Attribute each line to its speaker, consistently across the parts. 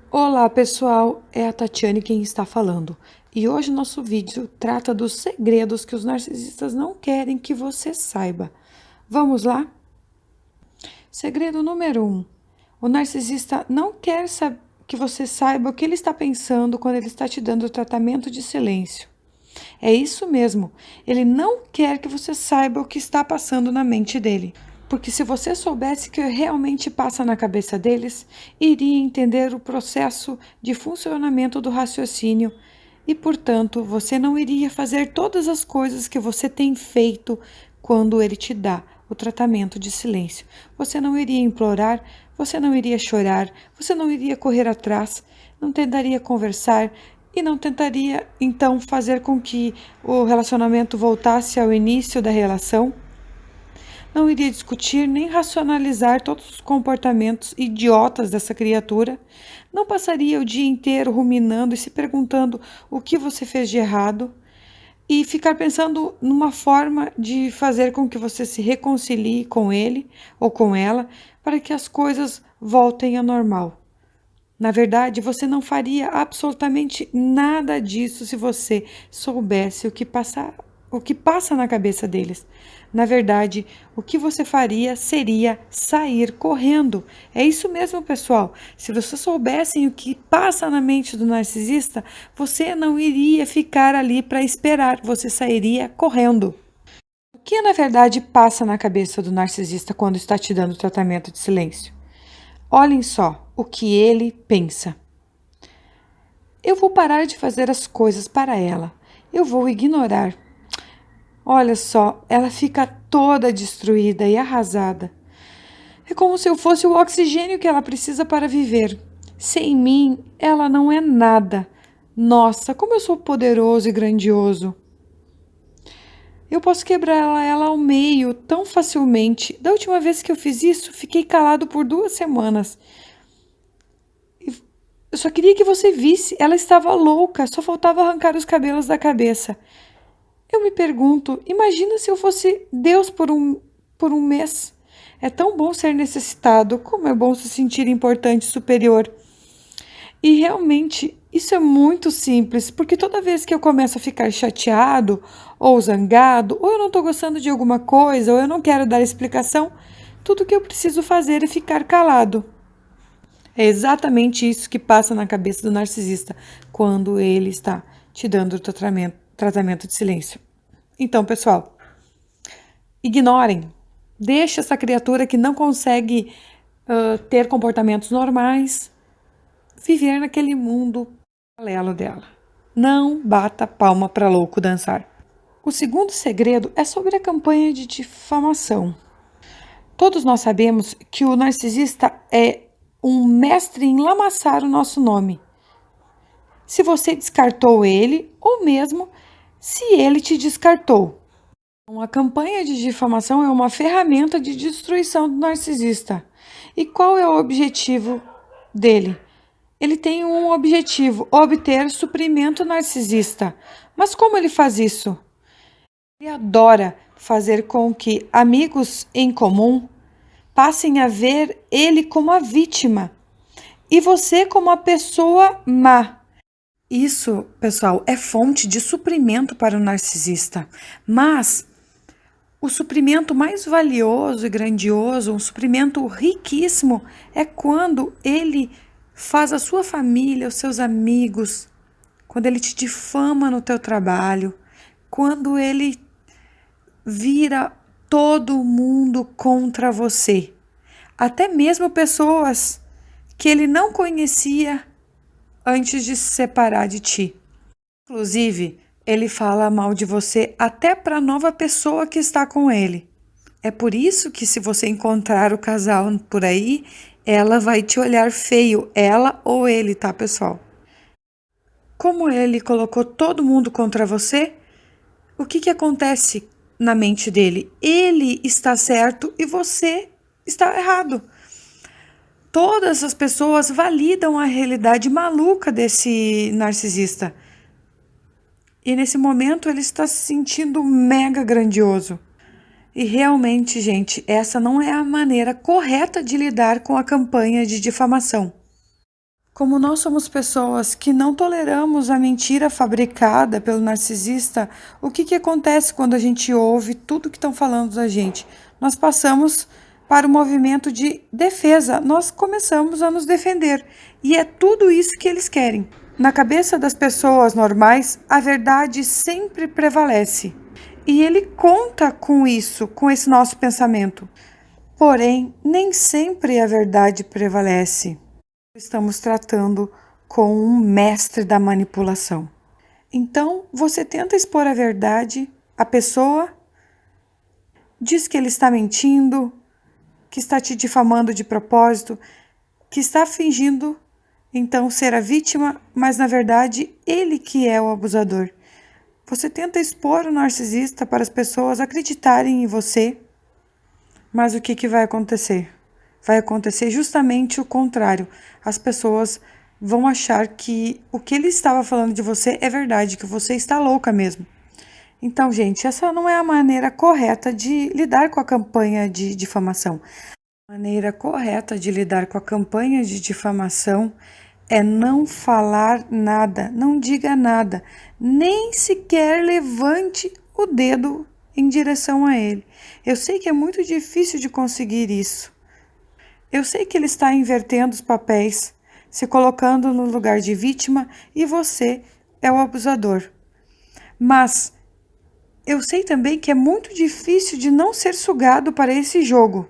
Speaker 1: Olá pessoal, é a Tatiane quem está falando e hoje nosso vídeo trata dos segredos que os narcisistas não querem que você saiba. Vamos lá? Segredo número 1. O narcisista não quer que você saiba o que ele está pensando quando ele está te dando o tratamento de silêncio. É isso mesmo, ele não quer que você saiba o que está passando na mente dele. Porque se você soubesse o que realmente passa na cabeça deles, iria entender o processo de funcionamento do raciocínio e, portanto, você não iria fazer todas as coisas que você tem feito quando ele te dá o tratamento de silêncio. Você não iria implorar, você não iria chorar, você não iria correr atrás, não tentaria conversar e não tentaria, então, fazer com que o relacionamento voltasse ao início da relação. Não iria discutir nem racionalizar todos os comportamentos idiotas dessa criatura. Não passaria o dia inteiro ruminando e se perguntando o que você fez de errado e ficar pensando numa forma de fazer com que você se reconcilie com ele ou com ela para que as coisas voltem ao normal. Na verdade, você não faria absolutamente nada disso se você soubesse o que passa na cabeça deles. Na verdade, o que você faria seria sair correndo. É isso mesmo, pessoal. Se vocês soubessem o que passa na mente do narcisista, você não iria ficar ali para esperar, você sairia correndo. O que na verdade passa na cabeça do narcisista quando está te dando tratamento de silêncio? Olhem só o que ele pensa. Eu vou parar de fazer as coisas para ela. Eu vou ignorar. Olha só, ela fica toda destruída e arrasada. É como se eu fosse o oxigênio que ela precisa para viver. Sem mim, ela não é nada. Nossa, como eu sou poderoso e grandioso. Eu posso quebrar ela ao meio tão facilmente. Da última vez que eu fiz isso, fiquei calado por 2 semanas. Eu só queria que você visse, ela estava louca, só faltava arrancar os cabelos da cabeça. Eu me pergunto, imagina se eu fosse Deus por um mês. É tão bom ser necessitado, como é bom se sentir importante e superior. E realmente, isso é muito simples, porque toda vez que eu começo a ficar chateado, ou zangado, ou eu não estou gostando de alguma coisa, ou eu não quero dar explicação, tudo que eu preciso fazer é ficar calado. É exatamente isso que passa na cabeça do narcisista quando ele está te dando o tratamento de silêncio. Então, pessoal, ignorem. Deixe essa criatura que não consegue ter comportamentos normais viver naquele mundo paralelo dela. Não bata palma para louco dançar. O segundo segredo é sobre a campanha de difamação. Todos nós sabemos que o narcisista é um mestre em lamaçar o nosso nome. Se você descartou ele, ou mesmo se ele te descartou. A campanha de difamação é uma ferramenta de destruição do narcisista. E qual é o objetivo dele? Ele tem um objetivo: obter suprimento narcisista. Mas como ele faz isso? Ele adora fazer com que amigos em comum passem a ver ele como a vítima e você como a pessoa má. Isso, pessoal, é fonte de suprimento para o narcisista. Mas o suprimento mais valioso e grandioso, um suprimento riquíssimo, é quando ele faz a sua família, os seus amigos, quando ele te difama no teu trabalho, quando ele vira todo mundo contra você. Até mesmo pessoas que ele não conhecia antes de se separar de ti. Inclusive, ele fala mal de você até para a nova pessoa que está com ele. É por isso que se você encontrar o casal por aí, ela vai te olhar feio, ela ou ele, tá, pessoal? Como ele colocou todo mundo contra você, o que acontece na mente dele? Ele está certo e você está errado. Todas as pessoas validam a realidade maluca desse narcisista. E nesse momento ele está se sentindo mega grandioso. E realmente, gente, essa não é a maneira correta de lidar com a campanha de difamação. Como nós somos pessoas que não toleramos a mentira fabricada pelo narcisista, o que acontece quando a gente ouve tudo que estão falando da gente? Nós passamos para o movimento de defesa, nós começamos a nos defender. E é tudo isso que eles querem. Na cabeça das pessoas normais, a verdade sempre prevalece. E ele conta com isso, com esse nosso pensamento. Porém, nem sempre a verdade prevalece. Estamos tratando com um mestre da manipulação. Então, você tenta expor a verdade, a pessoa diz que ele está mentindo, que está te difamando de propósito, que está fingindo então ser a vítima, mas na verdade ele que é o abusador. Você tenta expor o narcisista para as pessoas acreditarem em você, mas o que vai acontecer? Vai acontecer justamente o contrário. As pessoas vão achar que o que ele estava falando de você é verdade, que você está louca mesmo. Então, gente, essa não é a maneira correta de lidar com a campanha de difamação. A maneira correta de lidar com a campanha de difamação é não falar nada, não diga nada, nem sequer levante o dedo em direção a ele. Eu sei que é muito difícil de conseguir isso. Eu sei que ele está invertendo os papéis, se colocando no lugar de vítima e você é o abusador. Mas eu sei também que é muito difícil de não ser sugado para esse jogo.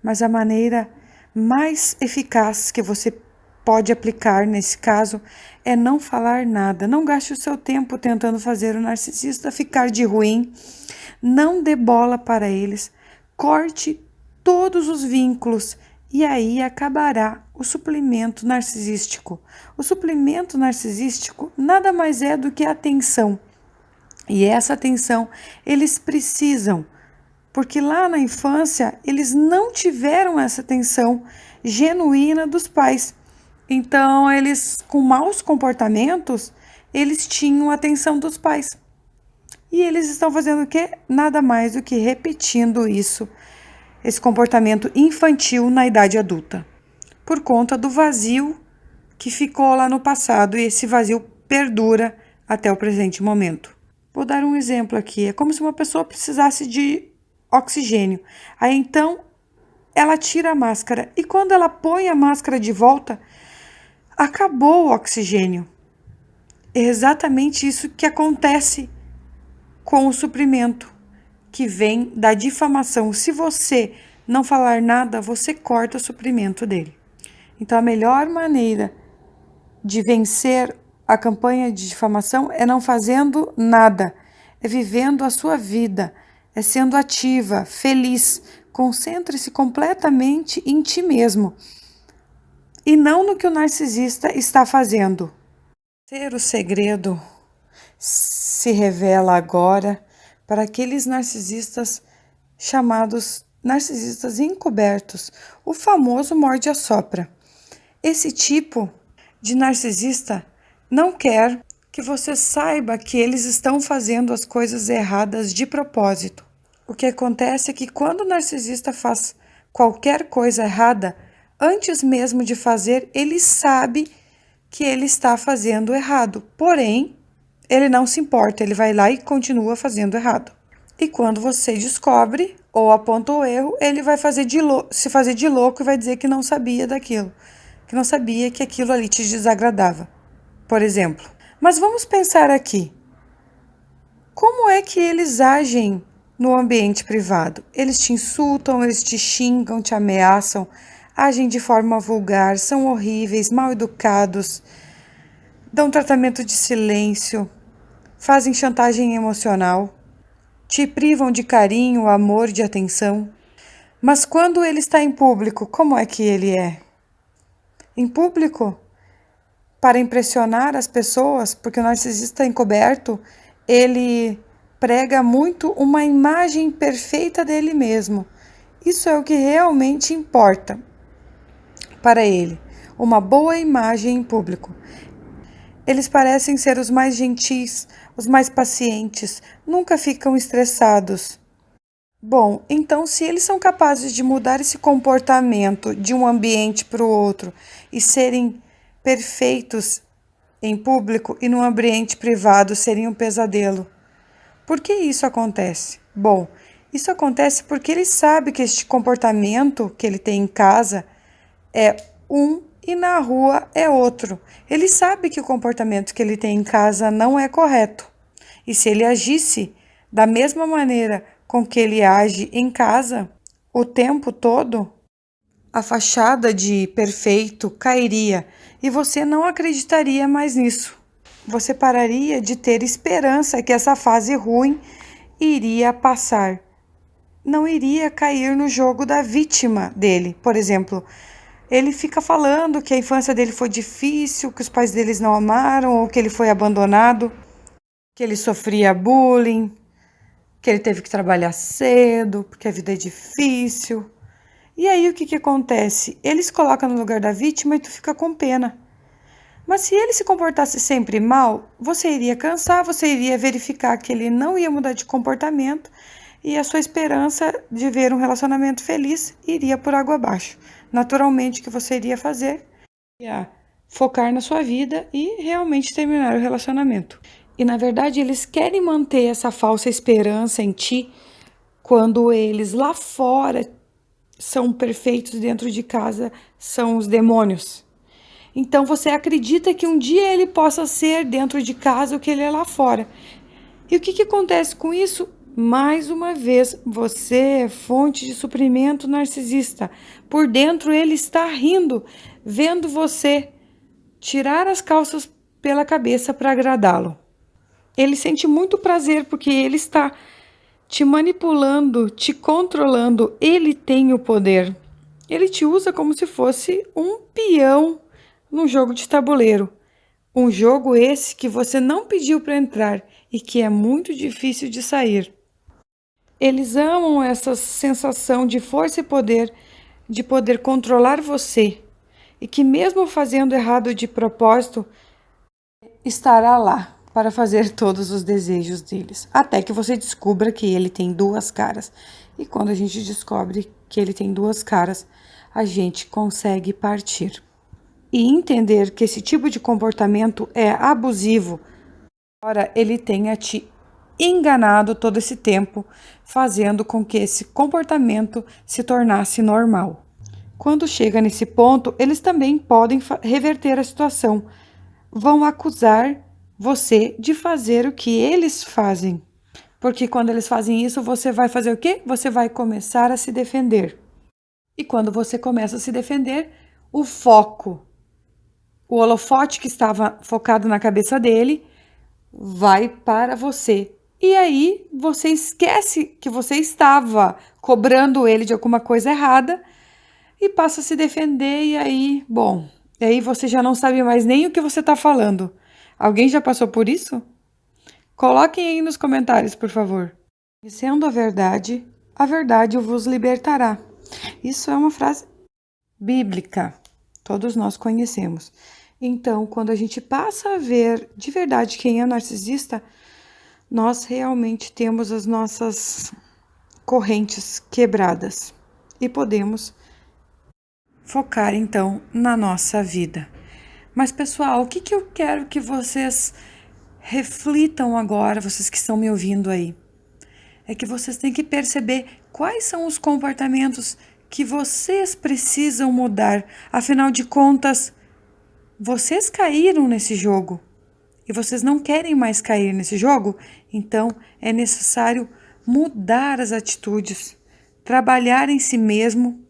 Speaker 1: Mas a maneira mais eficaz que você pode aplicar nesse caso é não falar nada. Não gaste o seu tempo tentando fazer o narcisista ficar de ruim. Não dê bola para eles. Corte todos os vínculos. E aí acabará o suplemento narcisístico. O suplemento narcisístico nada mais é do que atenção. E essa atenção eles precisam, porque lá na infância eles não tiveram essa atenção genuína dos pais. Então, eles, com maus comportamentos, eles tinham a atenção dos pais. E eles estão fazendo o quê? Nada mais do que repetindo isso. Esse comportamento infantil na idade adulta, por conta do vazio que ficou lá no passado e esse vazio perdura até o presente momento. Vou dar um exemplo aqui, é como se uma pessoa precisasse de oxigênio, aí então ela tira a máscara e quando ela põe a máscara de volta, acabou o oxigênio. É exatamente isso que acontece com o suprimento que vem da difamação. Se você não falar nada, você corta o suprimento dele. Então, a melhor maneira de vencer a campanha de difamação é não fazendo nada, é vivendo a sua vida, é sendo ativa, feliz. Concentre-se completamente em ti mesmo e não no que o narcisista está fazendo. Ser o segredo se revela agora para aqueles narcisistas chamados narcisistas encobertos, o famoso morde-a-sopra. Esse tipo de narcisista não quer que você saiba que eles estão fazendo as coisas erradas de propósito. O que acontece é que quando o narcisista faz qualquer coisa errada, antes mesmo de fazer, ele sabe que ele está fazendo errado. Porém, ele não se importa, ele vai lá e continua fazendo errado. E quando você descobre ou aponta o erro, ele vai se fazer de louco e vai dizer que não sabia daquilo, que não sabia que aquilo ali te desagradava, por exemplo. Mas vamos pensar aqui. Como é que eles agem no ambiente privado? Eles te insultam, eles te xingam, te ameaçam, agem de forma vulgar, são horríveis, mal educados, dão tratamento de silêncio, fazem chantagem emocional, te privam de carinho, amor, de atenção. Mas quando ele está em público, como é que ele é? Em público, para impressionar as pessoas, porque o narcisista encoberto, ele prega muito uma imagem perfeita dele mesmo. Isso é o que realmente importa para ele, uma boa imagem em público. Eles parecem ser os mais gentis, os mais pacientes, nunca ficam estressados. Bom, então se eles são capazes de mudar esse comportamento de um ambiente para o outro e serem perfeitos em público e no ambiente privado serem um pesadelo. Por que isso acontece? Bom, isso acontece porque ele sabe que este comportamento que ele tem em casa é um e na rua é outro. Ele sabe que o comportamento que ele tem em casa não é correto. E se ele agisse da mesma maneira com que ele age em casa o tempo todo, a fachada de perfeito cairia e você não acreditaria mais nisso. Você pararia de ter esperança que essa fase ruim iria passar. Não iria cair no jogo da vítima dele. Por exemplo, ele fica falando que a infância dele foi difícil, que os pais deles não amaram, ou que ele foi abandonado, que ele sofria bullying, que ele teve que trabalhar cedo, porque a vida é difícil. E aí o que acontece? Ele se coloca no lugar da vítima e tu fica com pena. Mas se ele se comportasse sempre mal, você iria cansar, você iria verificar que ele não ia mudar de comportamento e a sua esperança de ver um relacionamento feliz iria por água abaixo. Naturalmente, o que você iria fazer ia focar na sua vida e realmente terminar o relacionamento. E na verdade, eles querem manter essa falsa esperança em ti quando eles lá fora são perfeitos, dentro de casa são os demônios. Então você acredita que um dia ele possa ser dentro de casa o que ele é lá fora. E o que acontece com isso? Mais uma vez, você é fonte de suprimento narcisista. Por dentro ele está rindo, vendo você tirar as calças pela cabeça para agradá-lo. Ele sente muito prazer porque ele está te manipulando, te controlando. Ele tem o poder. Ele te usa como se fosse um peão num jogo de tabuleiro. Um jogo esse que você não pediu para entrar e que é muito difícil de sair. Eles amam essa sensação de força e poder, de poder controlar você, e que mesmo fazendo errado de propósito, estará lá para fazer todos os desejos deles, até que você descubra que ele tem duas caras. E quando a gente descobre que ele tem duas caras, a gente consegue partir. E entender que esse tipo de comportamento é abusivo, embora ele tenha te enganado todo esse tempo, fazendo com que esse comportamento se tornasse normal. Quando chega nesse ponto, eles também podem reverter a situação. Vão acusar você de fazer o que eles fazem. Porque quando eles fazem isso, você vai fazer o quê? Você vai começar a se defender. E quando você começa a se defender, o foco, o holofote que estava focado na cabeça dele, vai para você. E aí você esquece que você estava cobrando ele de alguma coisa errada e passa a se defender. E aí, bom, e aí você já não sabe mais nem o que você está falando. Alguém já passou por isso? Coloquem aí nos comentários, por favor. Conhecendo a verdade vos libertará. Isso é uma frase bíblica, todos nós conhecemos. Então, quando a gente passa a ver de verdade quem é narcisista, nós realmente temos as nossas correntes quebradas e podemos focar então na nossa vida. Mas pessoal, o que eu quero que vocês reflitam agora, vocês que estão me ouvindo aí, é que vocês têm que perceber quais são os comportamentos que vocês precisam mudar. Afinal de contas, vocês caíram nesse jogo e vocês não querem mais cair nesse jogo, então é necessário mudar as atitudes, trabalhar em si mesmo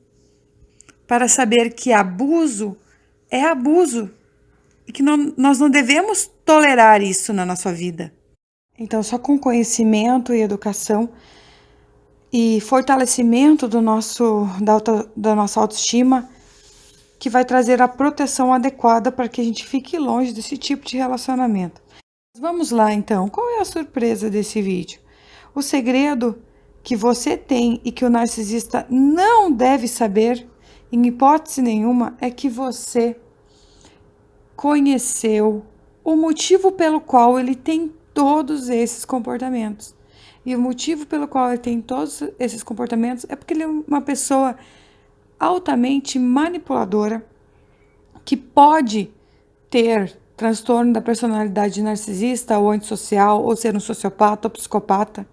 Speaker 1: para saber que abuso é abuso e que nós não devemos tolerar isso na nossa vida. Então, só com conhecimento e educação e fortalecimento da nossa autoestima, que vai trazer a proteção adequada para que a gente fique longe desse tipo de relacionamento. Vamos lá então, qual é a surpresa desse vídeo? O segredo que você tem e que o narcisista não deve saber, em hipótese nenhuma, é que você conheceu o motivo pelo qual ele tem todos esses comportamentos. E o motivo pelo qual ele tem todos esses comportamentos é porque ele é uma pessoa altamente manipuladora, que pode ter transtorno da personalidade narcisista ou antissocial, ou ser um sociopata ou psicopata,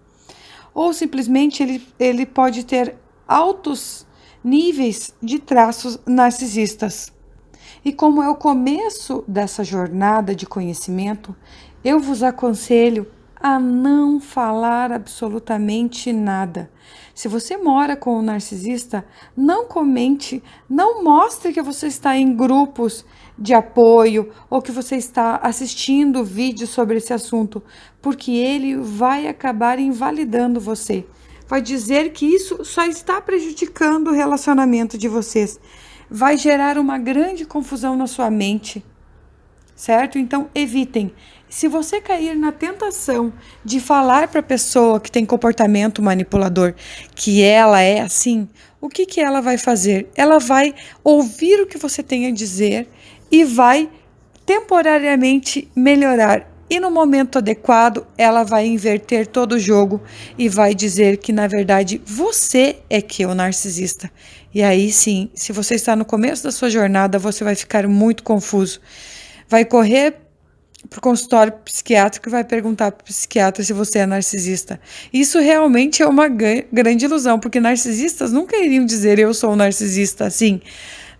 Speaker 1: ou simplesmente ele pode ter altos níveis de traços narcisistas. E como é o começo dessa jornada de conhecimento, eu vos aconselho a não falar absolutamente nada. Se você mora com um narcisista, não comente, não mostre que você está em grupos de apoio ou que você está assistindo vídeos sobre esse assunto, porque ele vai acabar invalidando você. Vai dizer que isso só está prejudicando o relacionamento de vocês. Vai gerar uma grande confusão na sua mente, certo? Então, evitem. Se você cair na tentação de falar para a pessoa que tem comportamento manipulador que ela é assim, o que ela vai fazer? Ela vai ouvir o que você tem a dizer e vai temporariamente melhorar. E no momento adequado, ela vai inverter todo o jogo e vai dizer que, na verdade, você é que é o narcisista. E aí sim, se você está no começo da sua jornada, você vai ficar muito confuso. Vai correr para o consultório psiquiátrico e vai perguntar para o psiquiatra se você é narcisista. Isso realmente é uma grande ilusão, porque narcisistas nunca iriam dizer eu sou um narcisista assim,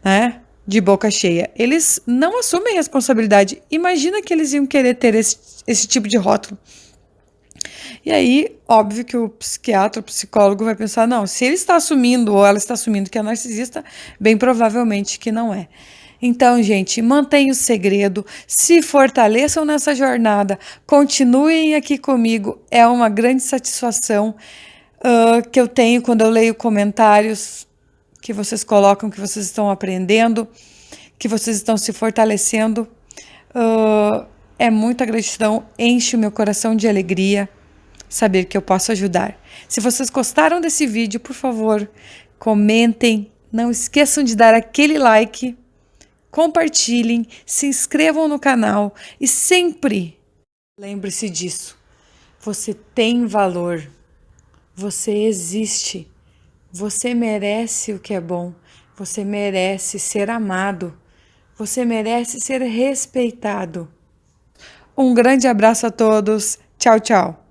Speaker 1: né? De boca cheia. Eles não assumem responsabilidade. Imagina que eles iam querer ter esse tipo de rótulo. E aí, óbvio que o psiquiatra, o psicólogo vai pensar, não, se ele está assumindo ou ela está assumindo que é narcisista, bem provavelmente que não é. Então, gente, mantenham o segredo, se fortaleçam nessa jornada, continuem aqui comigo, é uma grande satisfação que eu tenho quando eu leio comentários que vocês colocam, que vocês estão aprendendo, que vocês estão se fortalecendo. É muita gratidão, enche o meu coração de alegria saber que eu posso ajudar. Se vocês gostaram desse vídeo, por favor, comentem, não esqueçam de dar aquele like, compartilhem, se inscrevam no canal e sempre lembre-se disso. Você tem valor, você existe, você merece o que é bom, você merece ser amado, você merece ser respeitado. Um grande abraço a todos, tchau, tchau.